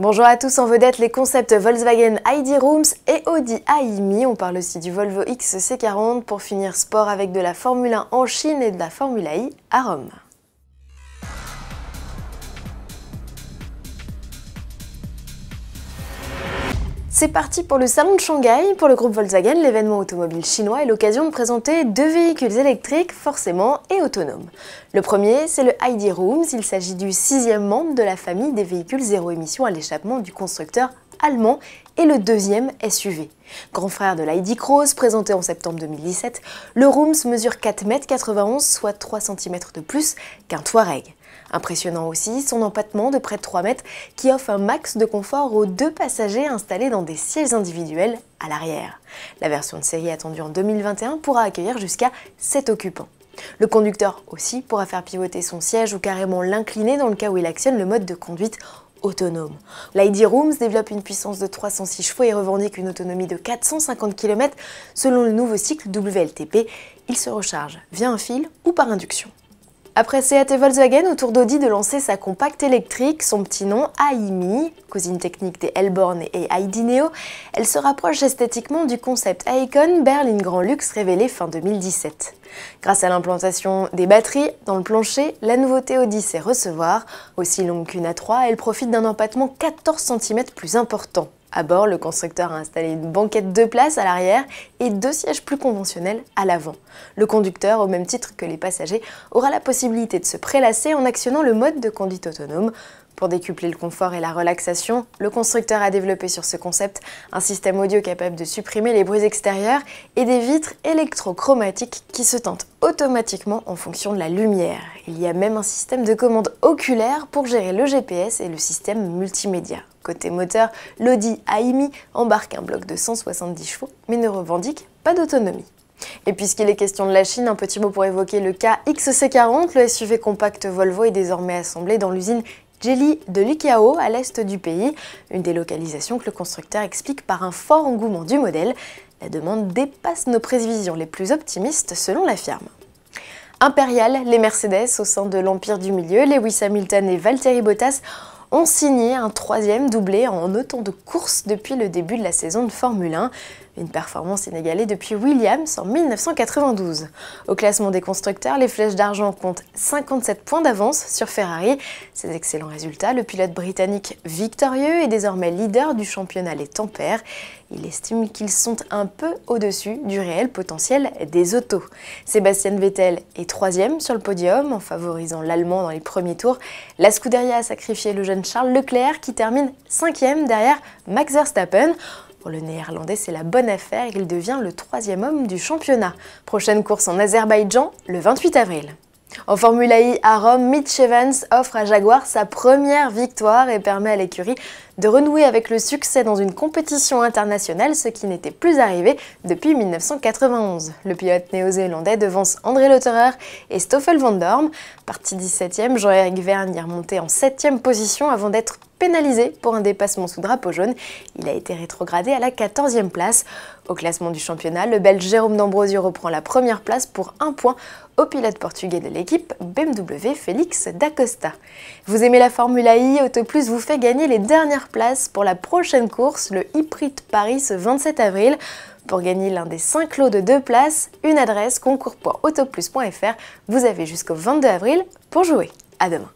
Bonjour à tous, en vedette les concepts Volkswagen ID Rooms et Audi AIMI. On parle aussi du Volvo XC40 pour finir sport avec de la Formule 1 en Chine et de la Formule I à Rome. C'est parti pour le salon de Shanghai. Pour le groupe Volkswagen, l'événement automobile chinois est l'occasion de présenter deux véhicules électriques forcément et autonomes. Le premier, c'est le ID Rooms. Il s'agit du 6e membre de la famille des véhicules zéro émission à l'échappement du constructeur allemand et le deuxième SUV. Grand frère de l'ID Cross, présenté en septembre 2017, le Rooms mesure 4,91 m, soit 3 cm de plus qu'un Touareg. Impressionnant aussi son empattement de près de 3 mètres qui offre un max de confort aux deux passagers installés dans des sièges individuels à l'arrière. La version de série attendue en 2021 pourra accueillir jusqu'à 7 occupants. Le conducteur aussi pourra faire pivoter son siège ou carrément l'incliner dans le cas où il actionne le mode de conduite autonome. L'ID Rooms développe une puissance de 306 chevaux et revendique une autonomie de 450 km selon le nouveau cycle WLTP. Il se recharge via un fil ou par induction. Après Seat et Volkswagen, au tour d'Audi de lancer sa compacte électrique, son petit nom AIMI, cousine technique des L-Born et ID Neo, elle se rapproche esthétiquement du concept Icon berline grand luxe révélé fin 2017. Grâce à l'implantation des batteries dans le plancher, la nouveauté Audi sait recevoir. Aussi longue qu'une A3, elle profite d'un empattement 14 cm plus important. À bord, le constructeur a installé une banquette 2 places à l'arrière et 2 sièges plus conventionnels à l'avant. Le conducteur, au même titre que les passagers, aura la possibilité de se prélasser en actionnant le mode de conduite autonome. Pour décupler le confort et la relaxation, le constructeur a développé sur ce concept un système audio capable de supprimer les bruits extérieurs et des vitres électrochromatiques qui se tentent automatiquement en fonction de la lumière. Il y a même un système de commande oculaire pour gérer le GPS et le système multimédia. Côté moteur, l'Audi AIMI embarque un bloc de 170 chevaux mais ne revendique pas d'autonomie. Et puisqu'il est question de la Chine, un petit mot pour évoquer le cas XC40. Le SUV compact Volvo est désormais assemblé dans l'usine Geely de Lucao à l'est du pays, une délocalisation que le constructeur explique par un fort engouement du modèle. La demande dépasse nos prévisions les plus optimistes selon la firme. Impérial, les Mercedes au sein de l'Empire du Milieu, Lewis Hamilton et Valtteri Bottas ont signé un 3e doublé en autant de courses depuis le début de la saison de Formule 1. Une performance inégalée depuis Williams en 1992. Au classement des constructeurs, les flèches d'argent comptent 57 points d'avance sur Ferrari. Ces excellents résultats, le pilote britannique victorieux est désormais leader du championnat les tempère. Il estime qu'ils sont un peu au-dessus du réel potentiel des autos. Sébastien Vettel est 3e sur le podium en favorisant l'Allemand dans les premiers tours. La Scuderia a sacrifié le jeune Charles Leclerc qui termine 5e derrière Max Verstappen. Pour le Néerlandais, c'est la bonne affaire, il devient le 3e homme du championnat. Prochaine course en Azerbaïdjan, le 28 avril. En Formule I à Rome, Mitch Evans offre à Jaguar sa première victoire et permet à l'écurie de renouer avec le succès dans une compétition internationale, ce qui n'était plus arrivé depuis 1991. Le pilote néo-zélandais devance André Lotterer et Stoffel Van Dorn. Parti 17e, Jean-Éric Vergne est remonté en 7e position avant d'être pénalisé pour un dépassement sous drapeau jaune. Il a été rétrogradé à la 14e place. Au classement du championnat, le Belge Jérôme D'Ambrosio reprend la première place pour 1 point au pilote portugais de l'équipe BMW Félix da Costa. Vous aimez la Formule I, Autoplus vous fait gagner les dernières places pour la prochaine course, le e-Prix de Paris ce 27 avril. Pour gagner l'un des 5 lots de 2 places, une adresse concours.autoplus.fr. Vous avez jusqu'au 22 avril pour jouer. À demain.